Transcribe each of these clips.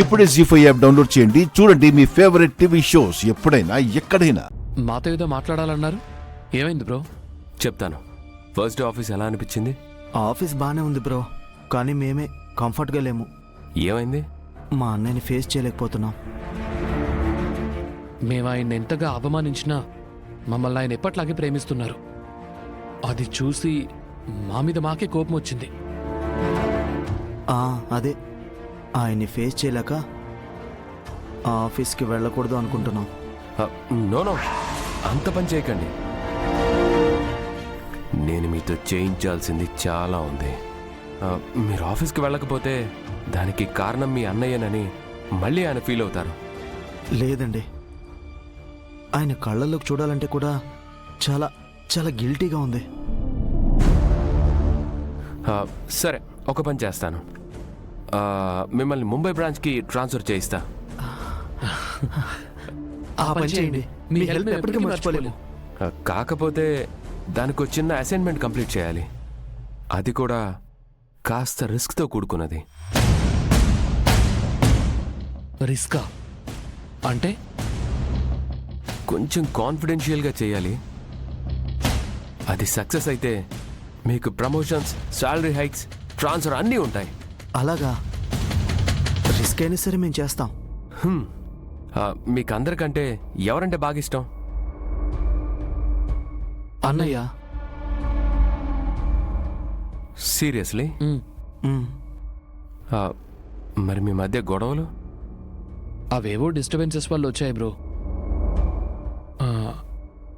ఇప్పుడే జీ5 app download చేయండి. చూడండి మీ ఫేవరెట్ టీవీ షోస్ ఎప్పుడైనా ఎక్కడైనా. మాతో ఏదో మాట్లాడాలన్నారు, ఏమైంది బ్రో? చెప్తాను. ఫస్ట్ డే ఆఫీస్ ఎలా అనిపించింది? ఆఫీస్ బాగానే ఉంది బ్రో, కానీ మేమే కంఫర్ట్గా లేము. ఏమైంది? మా అన్నయ్యని ఫేస్ చేయలేకపోతున్నాం. మేము ఆయన ఎంతగా అవమానించినా మమ్మల్ని ఆయన ఎప్పట్లాగే ప్రేమిస్తున్నారు. అది చూసి మా మీద మాకే కోపం వచ్చింది. అదే ఆయన్ని ఫేస్ చేయలేక ఆ ఆఫీస్కి వెళ్ళకూడదు అనుకుంటున్నాం. నో, అంత పని చేయకండి. నేను మీతో చేయించాల్సింది చాలా ఉంది. మీరు ఆఫీస్కి వెళ్ళకపోతే దానికి కారణం మీ అన్నయ్యనని మళ్ళీ ఆయన ఫీల్ అవుతారు. లేదండి, ఆయన కళ్ళల్లోకి చూడాలంటే కూడా చాలా చాలా గిల్టీగా ఉంది. సరే, ఒక పని చేస్తాను. మిమ్మల్ని ముంబై బ్రాంచ్కి ట్రాన్స్ఫర్ చేయిస్తా. ఆ పని చేయండి, మీ హెల్ప్ ఎప్పటికీ మర్చిపోలేము. కాకపోతే దానికి ఒక చిన్న అసైన్మెంట్ కంప్లీట్ చేయాలి. అది కూడా కాస్త రిస్క్తో కూడుకున్నది. రిస్కా అంటే? కొంచెం కాన్ఫిడెన్షియల్గా చేయాలి. అది సక్సెస్ అయితే మీకు ప్రమోషన్స్, శాలరీ హైక్స్, ట్రాన్స్ఫర్ అన్నీ ఉంటాయి. అలాగా? రిస్క్ అయినా సరే మేము చేస్తాం. మీకు అందరికంటే ఎవరంటే బాగా ఇష్టం? అన్నయ్య. సీరియస్లీ? మరి మీ మధ్య గొడవలు? అవేవో డిస్టర్బెన్సెస్ వల్ల వచ్చాయి బ్రో.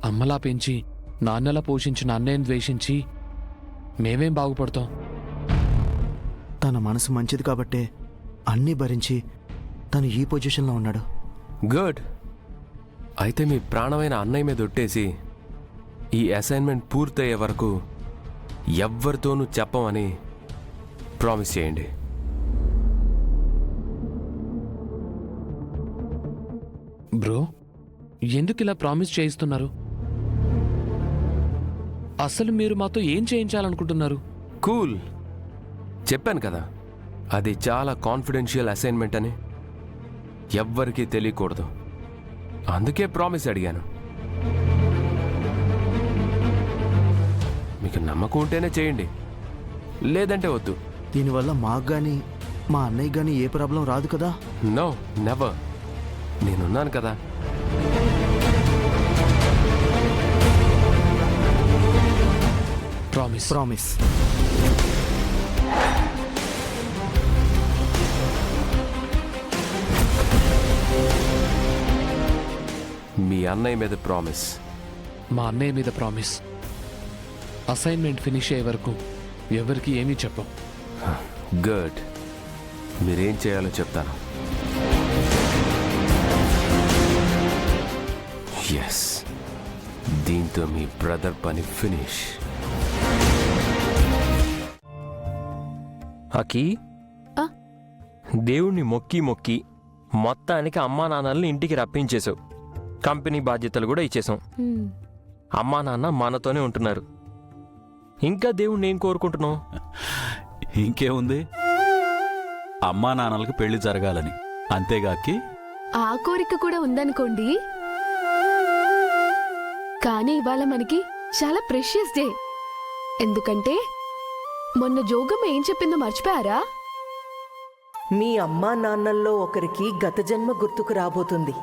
అమ్మలా పెంచి నాన్నలా పోషించిన అన్నయ్యని ద్వేషించి మేమేం బాగుపడతాం? తన మనసు మంచిది కాబట్టే అన్నీ భరించి తను ఈ పొజిషన్లో ఉన్నాడు. గుడ్. అయితే మీ ప్రాణమైన అన్నయ్య మీద ఒట్టేసి ఈ అసైన్మెంట్ పూర్తయ్యే వరకు ఎవ్వరితోనూ చెప్పమని ప్రామిస్ చేయండి. బ్రో, ఎందుకు ఇలా ప్రామిస్ చేయిస్తున్నారు? అసలు మీరు మాతో ఏం చేయించాలనుకుంటున్నారు? కూల్. చెప్పాను కదా, అది చాలా కాన్ఫిడెన్షియల్ అసైన్మెంట్ అని. ఎవ్వరికీ తెలియకూడదు. అందుకే ప్రామిస్ అడిగాను. మీకు నమ్మకం ఉంటేనే చేయండి, లేదంటే వద్దు. దీనివల్ల మాకు కానీ మా అన్నయ్య కానీ ఏ ప్రాబ్లం రాదు కదా? No, never. నేనున్నాను కదా. ప్రామిస్. ప్రామిస్. మీ అన్నయ్య మీద ప్రామిస్. మా అన్నయ్య మీద ప్రామిస్. అసైన్మెంట్ ఫినిష్ అయ్యే వరకు ఎవరికి ఏమీ చెప్పం. గుడ్. మీరేం చేయాలో చెప్తాను. ఎస్, దీంతో మీ బ్రదర్ పని ఫినిష్. అకి, దేవుణ్ణి మొక్కి మొక్కి మొత్తానికి అమ్మా నాన్నల్ని ఇంటికి రప్పించేశావు. కంపెనీ బాధ్యతలు కూడా ఇచ్చేసాం. అమ్మా నాన్న మనతోనే ఉంటున్నారు. ఇంకా దేవుణ్ణి ఏం కోరుకుంటున్నావు? ఇంకేముంది, అమ్మా నాన్నలకు పెళ్లి జరగాలని. అంతేగాకి ఆ కోరిక కూడా ఉందనుకోండి. కానీ ఇవాళ మనకి చాలా ప్రెషియస్ డే. ఎందుకంటే మొన్న జోగమ్మ ఏం చెప్పిందో మర్చిపోయారా? మీ అమ్మా నాన్నల్లో ఒకరికి గత జన్మ గుర్తుకు రాబోతుంది.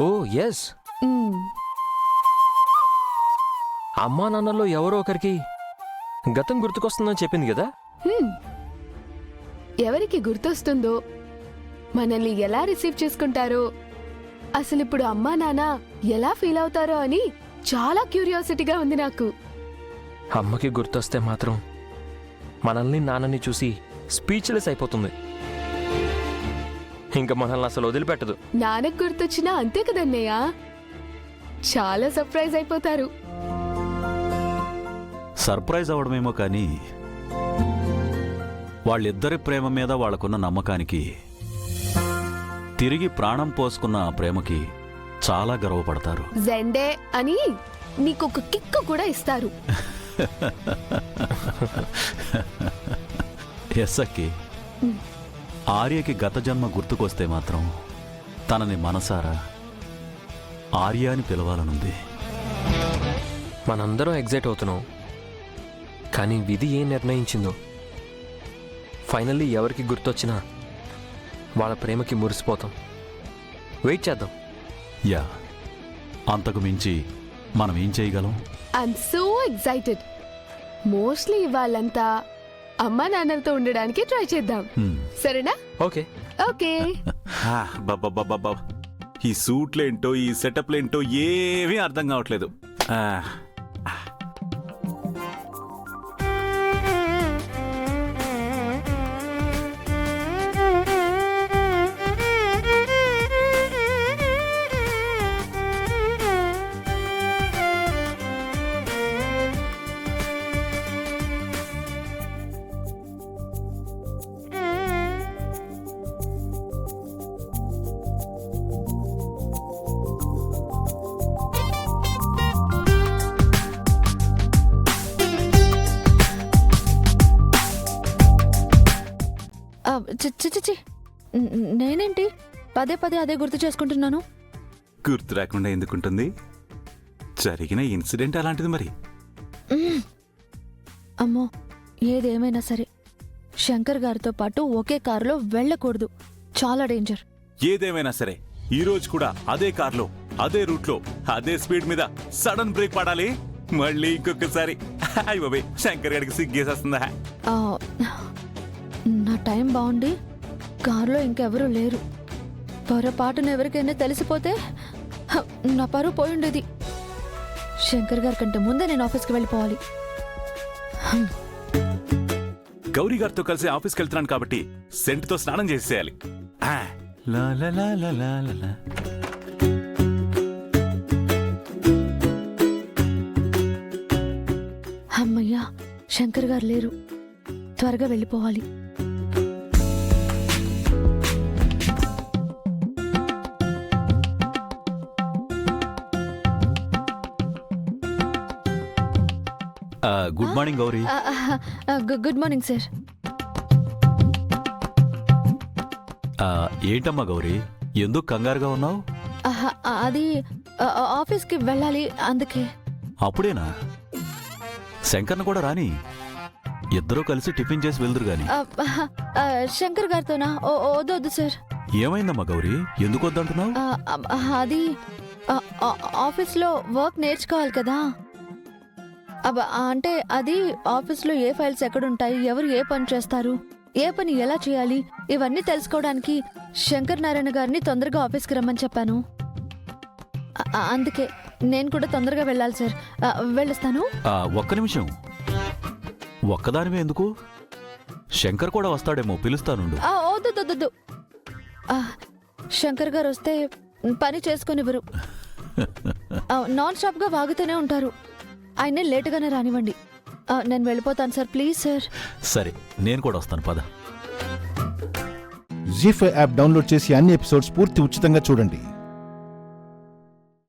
ఓ ఎస్, అమ్మా నాన్నల్లో ఎవరో ఒకరికి గతం గుర్తుకొస్తుందని చెప్పింది కదా. ఎవరికి గుర్తొస్తుందో, మనల్ని ఎలా రిసీవ్ చేసుకుంటారో, అసలు ఇప్పుడు అమ్మా నాన్న ఎలా ఫీల్ అవుతారో అని చాలా క్యూరియాసిటీగా ఉంది నాకు. అమ్మకి గుర్తొస్తే మాత్రం మనల్ని నాన్నని చూసి స్పీచ్లెస్ అయిపోతుంది. ఇంకా మనల్ని అసలు వదిలిపెట్టదు. నాన్నకు గుర్తొచ్చినా అంతే కదన్నయ్య, చాలా సర్ప్రైజ్ అయిపోతారు. సర్ప్రైజ్ అవడమేమో కానీ వాళ్ళిద్దరి ప్రేమ మీద వాళ్ళకున్న నమ్మకానికి, తిరిగి ప్రాణం పోసుకున్న ఆ ప్రేమకి చాలా గర్వపడతారు. జెండే అని నీకొక కిక్ కూడా ఇస్తారు. ఎస్ అక్కి, ఆర్యకి గత జన్మ గుర్తుకొస్తే మాత్రం తనని మనసారా ఆర్య అని పిలవాలనుంది. మనందరం ఎగ్జైట్ అవుతున్నాం, కానీ విధి ఏం నిర్ణయించిందో ఫైనల్లీ ఎవరికి గుర్తొచ్చినా వాళ్ళ ప్రేమకి మురిసిపోతాం. వెయిట్ చేద్దాం. యా, అంతకు మించి మనం ఏం చేయగలం? I'm so excited. మోస్ట్లీ ఇవాళంతా అమ్మా నాన్నలతో ఉండడానికి ట్రై చేద్దాం. సరేనా? ఓకే. ఓకే. బాబా, ఈ సూట్లేంటో ఈ సెటప్లేంటో ఏమీ అర్థం కావట్లేదు. చిచి, నేనేంటి పదే పదే అదే గుర్తు చేసుకుంటున్నాను? గుర్తు రాకుండా ఎందుకుంటుంది? జరిగిన ఇన్సిడెంట్ అలాంటిది మరి. అమ్మో, ఏదేమైనా సరే శంకర్ గారితో పాటు ఒకే కారులో వెళ్ళకూడదు. చాలా డేంజర్. ఏదేమైనా సరే ఈ రోజు కూడా అదే కార్లో అదే రూట్లో అదే స్పీడ్ మీద సడన్ బ్రేక్ పడాలి. మళ్ళీ ఇంకొకసారి అయ్య బాబే, శంకర్ గారికి సిగ్గేసేస్తుందా? ఆ, నా టైం బాగుండి కారులో ఇంకెవరూ లేరు. పొరపాటున ఎవరికైనా తెలిసిపోతే నా పరువు పోయిండేది. శంకర్ గారి కంటే ముందే నేను ఆఫీస్కి వెళ్ళిపోవాలి. గౌరీ గారితో కలిసి ఆఫీస్కి వెళ్తున్నాను కాబట్టి సెంట్తో స్నానం చేసేయాలి. లా లా లా లా లా లా లా. అమ్మయ్యా, శంకర్ గారు లేరు. త్వరగా వెళ్ళిపోవాలి. Good morning Gauri. Good morning sir. ఏంటమ్మా గౌరీ, ఎందుకు కంగారుగా ఉన్నావు? అది ఆఫీస్కి వెళ్ళాలి, అందుకే. అప్పుడేనా? శంకర్ను కూడా రాని, ఇద్దరూ కలిసి టిఫిన్ చేసి వెళ్దురు గాని. శంకర్ గారితోనా? వద్దు సార్. ఏమైందమ్మా గౌరీ, ఎందుకు వద్దంటున్నావు? అది ఆఫీస్లో వర్క్ నేర్చుకోవాలి కదా. అంటే అది ఆఫీస్లో ఏ ఫైల్స్ ఎక్కడుంటాయి, ఎవరు ఏ పని చేస్తారు, ఏ పని ఎలా చేయాలి, ఇవన్నీ తెలుసుకోవడానికి శంకర్ నారాయణ గారిని తొందరగా ఆఫీస్కి రమ్మని చెప్పాను. అందుకే నేను కూడా తొందరగా వెళ్ళాలి సార్. వెళ్ళొస్తాను. ఒక్క నిమిషం, ఒక్కదానివే ఎందుకు? శంకర్ కూడా వస్తాడేమో, పిలుస్తానుండు. వద్దు. శంకర్ గారు వస్తే పని చేసుకొనివ్వరు. నాన్ స్టాప్ గా వాగుతూనే ఉంటారు. ఆయనే లేటుగానే రానివ్వండి. నేను వెళ్ళిపోతాను సార్, ప్లీజ్ సార్. సరే, నేను కూడా వస్తాను, పద. జీ5 యాప్ డౌన్లోడ్ చేసి అన్ని ఎపిసోడ్స్ పూర్తి ఉచితంగా చూడండి.